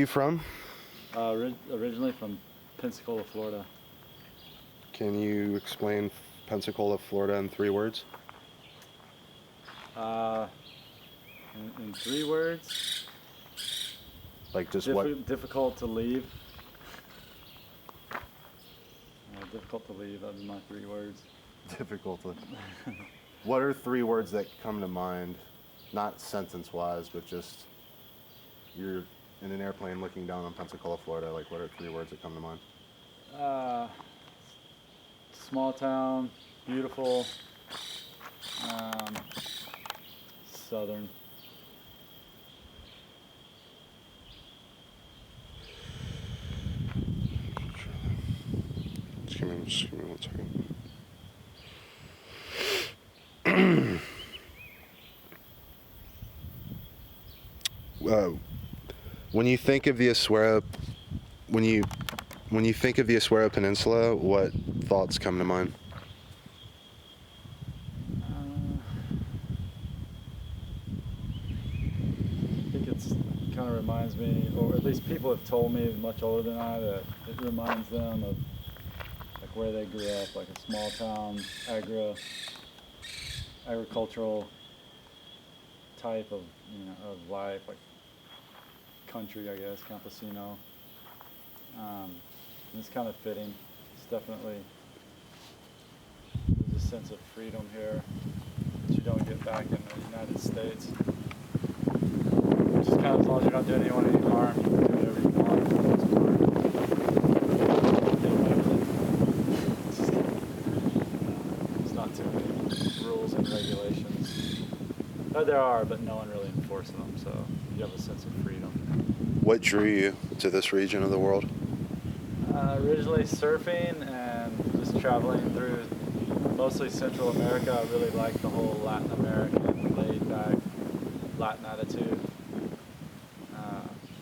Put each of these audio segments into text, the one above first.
you from? Originally from Pensacola, Florida. Can you explain Pensacola, Florida in 3 words? In 3 words. Like just what? Difficult to leave. Difficult to leave. That'd be my 3 words. Difficult to. What are 3 words that come to mind? Not sentence-wise, but just you're in an airplane looking down on Pensacola, Florida. Like, what are 3 words that come to mind? Small town, beautiful, southern. Just give me 1 second. When you think of the Asuero, when you think of the Asuero Peninsula, what thoughts come to mind? I think it's kind of reminds me, or at least people have told me, much older than I, that it reminds them of like where they grew up, like a small town, agricultural type of of life, like country, I guess, campesino. And it's kind of fitting. It's definitely, there's a sense of freedom here that you don't get back in the United States. Just kind of, as long as you're not doing anyone any harm, you can do whatever you want for the most part. There's not too many rules and regulations. There are, but no one really enforces them, so you have a sense of freedom. What drew you to this region of the world? Originally surfing and just traveling through mostly Central America. I really like the whole Latin American laid-back Latin attitude.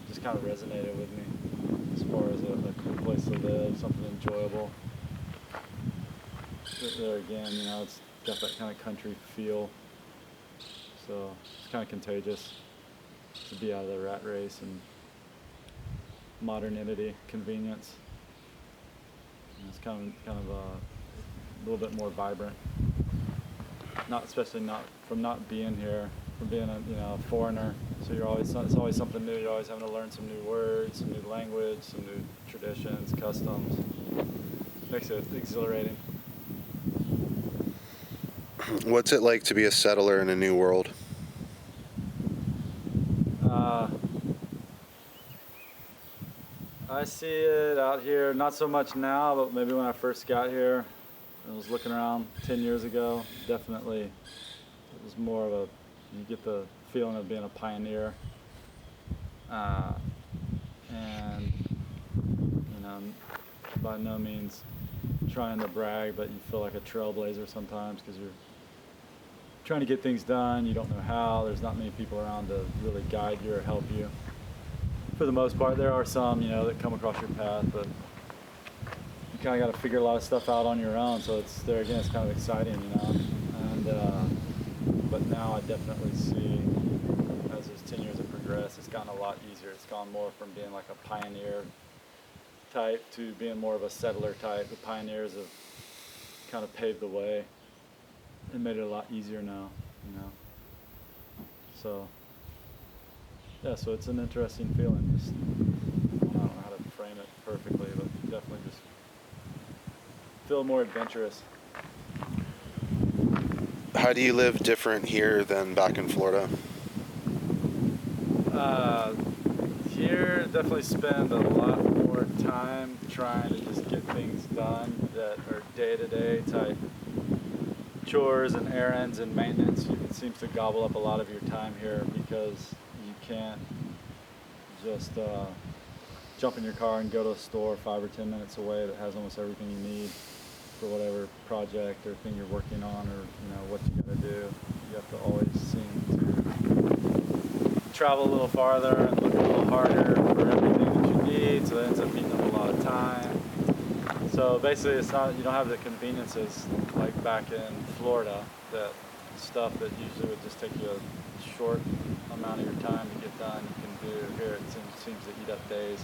Just kind of resonated with me as far as a cool place to live, something enjoyable. There again, it's got that kind of country feel. So it's kind of contagious to be out of the rat race and modernity, convenience. And it's kind of a little bit more vibrant. Especially from not being here, from being a foreigner. So it's always something new. You're always having to learn some new words, some new language, some new traditions, customs. Makes it exhilarating. What's it like to be a settler in a new world? I see it out here, not so much now, but maybe when I first got here, I was looking around 10 years ago, definitely it was more of you get the feeling of being a pioneer. And, by no means trying to brag, but you feel like a trailblazer sometimes because you're trying to get things done, you don't know how, there's not many people around to really guide you or help you. For the most part, there are some, that come across your path, but you kind of got to figure a lot of stuff out on your own, so it's kind of exciting, and but now I definitely see, as those 10 years have progressed, it's gotten a lot easier. It's gone more from being like a pioneer type to being more of a settler type. The pioneers have kind of paved the way and made it a lot easier now, So, yeah, so it's an interesting feeling. Just, I don't know how to frame it perfectly, but definitely just feel more adventurous. How do you live different here than back in Florida? Here, definitely spend a lot more time trying to just get things done that are day-to-day type chores and errands and maintenance. It seems to gobble up a lot of your time here because you can't just jump in your car and go to a store 5 or 10 minutes away that has almost everything you need for whatever project or thing you're working on, or what you got to do. You have to always seem to travel a little farther and look a little harder for everything that you need, so that ends up eating up a lot of time. So basically, you don't have the conveniences like back in Florida, that stuff that usually would just take you a short amount of your time to get done. You can do. Here it seems to eat up days.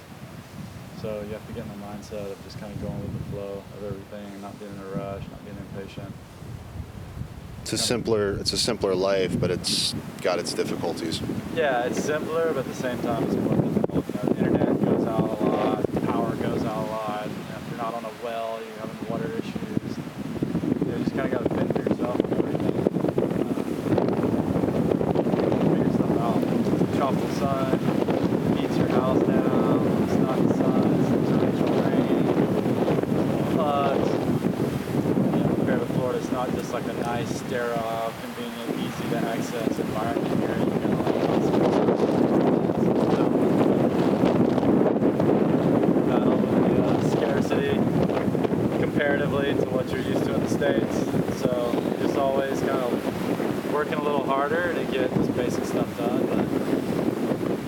So you have to get in the mindset of just kind of going with the flow of everything and not being in a rush, not being impatient. It's a simpler life, but it's got its difficulties. Yeah, it's simpler, but at the same time it's more difficult. You know, the internet goes out a lot, power goes out a lot. You know, if you're not on a well, you're having water issues. You just kind of got to fend for yourself and everything. Figure stuff out. Tropical sun heats your house down. It's not the sun. It's torrential rain. Floods. Compared to Florida, it's not just like a nice, sterile, convenient, easy to access environment here. You got battle with the scarcity comparatively to what you're used to in the States. So you're just always kind of working a little harder to get this basic stuff done, but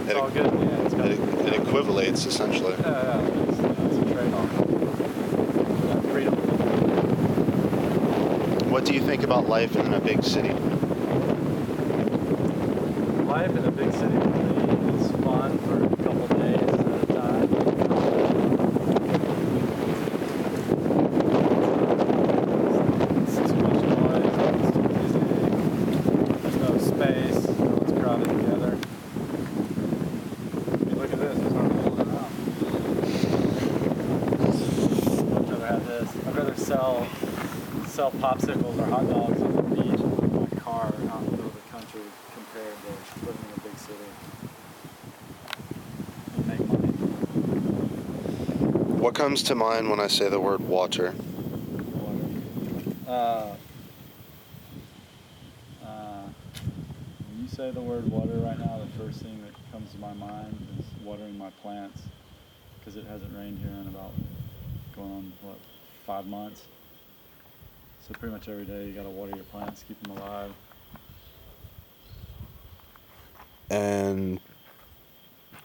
it's all good. Yeah, it's kind of, it equivalates essentially. Yeah, it's a trade-off. Freedom. What do you think about life in a big city? Life in a big city is fun for a couple days at a time. It's too much noise, it's too busy, there's no space, everyone's crowded together. I mean, look at this, there's no people around. I'd rather have this. I'd rather sell popsicles or hot dogs on the beach in my car out in the middle of the country compared to living in a big city and make money. What comes to mind when I say the word water? When you say the word water right now, the first thing that comes to my mind is watering my plants, because it hasn't rained here in about going on 5 months. So pretty much every day you got to water your plants, keep them alive. And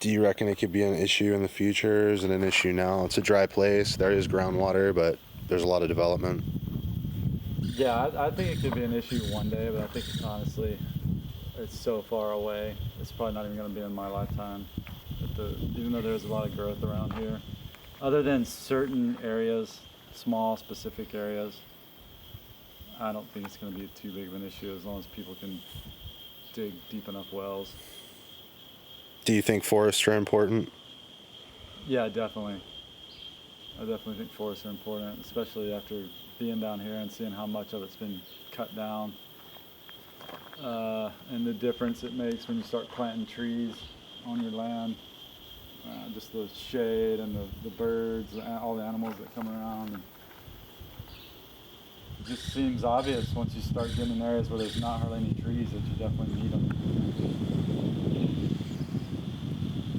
do you reckon it could be an issue in the future? Is it an issue now? It's a dry place. There is groundwater, but there's a lot of development. Yeah, I think it could be an issue one day, but I think honestly, it's so far away. It's probably not even going to be in my lifetime. Even though there's a lot of growth around here, other than certain areas, small specific areas, I don't think it's going to be too big of an issue as long as people can dig deep enough wells. Do you think forests are important? Yeah, definitely. I definitely think forests are important, especially after being down here and seeing how much of it's been cut down. And the difference it makes when you start planting trees on your land. Just the shade and the birds, all the animals that come around. And it just seems obvious once you start getting in areas where there's not hardly any trees that you definitely need them.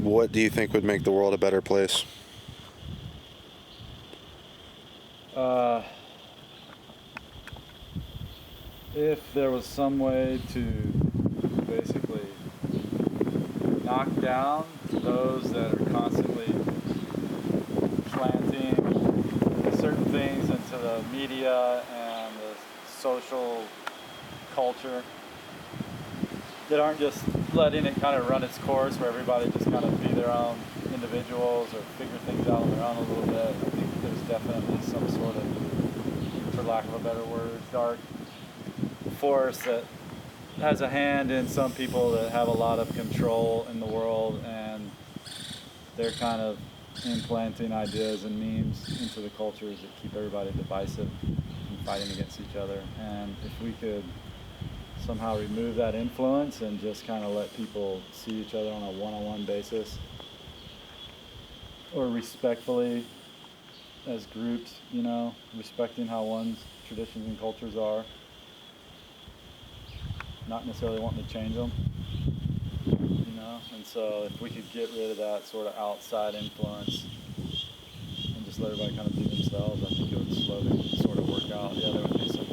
What do you think would make the world a better place? If there was some way to basically knock down those that are constantly planting certain things into the media and the social culture that aren't just letting it kind of run its course where everybody just kind of be their own individuals or figure things out on their own a little bit. I think there's definitely some sort of, for lack of a better word, dark force that has a hand in some people that have a lot of control in the world, and they're kind of implanting ideas and memes into the cultures that keep everybody divisive and fighting against each other. And if we could somehow remove that influence and just kind of let people see each other on a one-on-one basis, or respectfully as groups, you know, respecting how one's traditions and cultures are, not necessarily wanting to change them, you know. And so if we could get rid of that sort of outside influence and just let everybody kind of be themselves, I think it would slowly sort of work out. Yeah, there would be some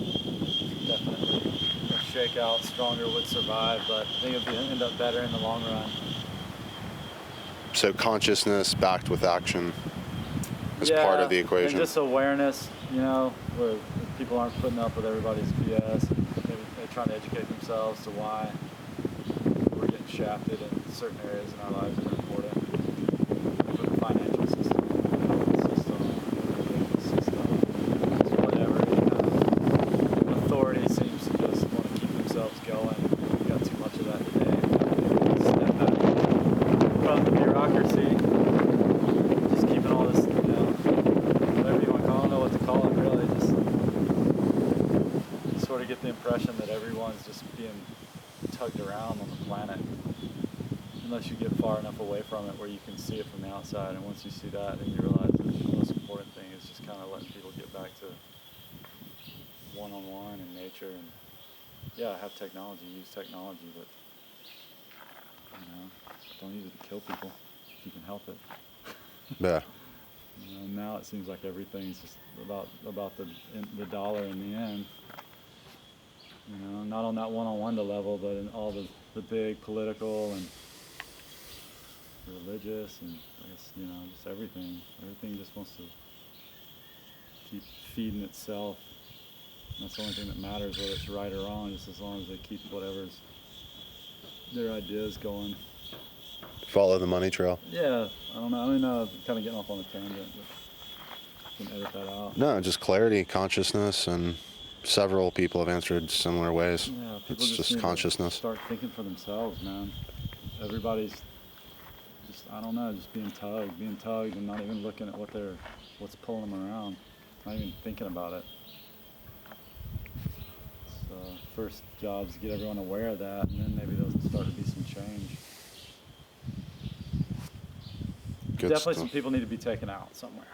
definitely a shakeout, stronger would survive, but I think it would end up better in the long run. So consciousness backed with action is part of the equation. And just awareness, you know, where people aren't putting up with everybody's BS. Maybe they're trying to educate themselves to why we're getting shafted in certain areas in our lives that are important for the financial system, the system, just whatever. Authority seems to just want to keep themselves going. We've got too much of that today. Step back from the bureaucracy, just keeping all this, whatever you want to call it, I don't know what to call it really. Just sort of get the impression that everyone's just being tugged around on the planet, unless you get far enough away from it where you can see it from the outside. And once you see that, then you realize that the most important thing is just kind of letting people get back to one-on-one and nature. And yeah, have technology, use technology, but don't use it to kill people if you can help it. Yeah. Now it seems like everything's just about the dollar in the end. Not on that one-on-one level, but in all the big political and religious, and I guess just everything. Everything just wants to keep feeding itself. And that's the only thing that matters, whether it's right or wrong, just as long as they keep whatever's their ideas going. Follow the money trail. Yeah, I don't know. I'm kind of getting off on a tangent, but you can edit that out. No, just clarity, consciousness, and several people have answered similar ways. Yeah, people It's just need to consciousness. start thinking for themselves, man. Everybody's just, I don't know, just being tugged and not even looking at what's pulling them around, not even thinking about it. So first job is to get everyone aware of that, and then maybe there'll start to be some change. Good Definitely stuff. some people need to be taken out somewhere.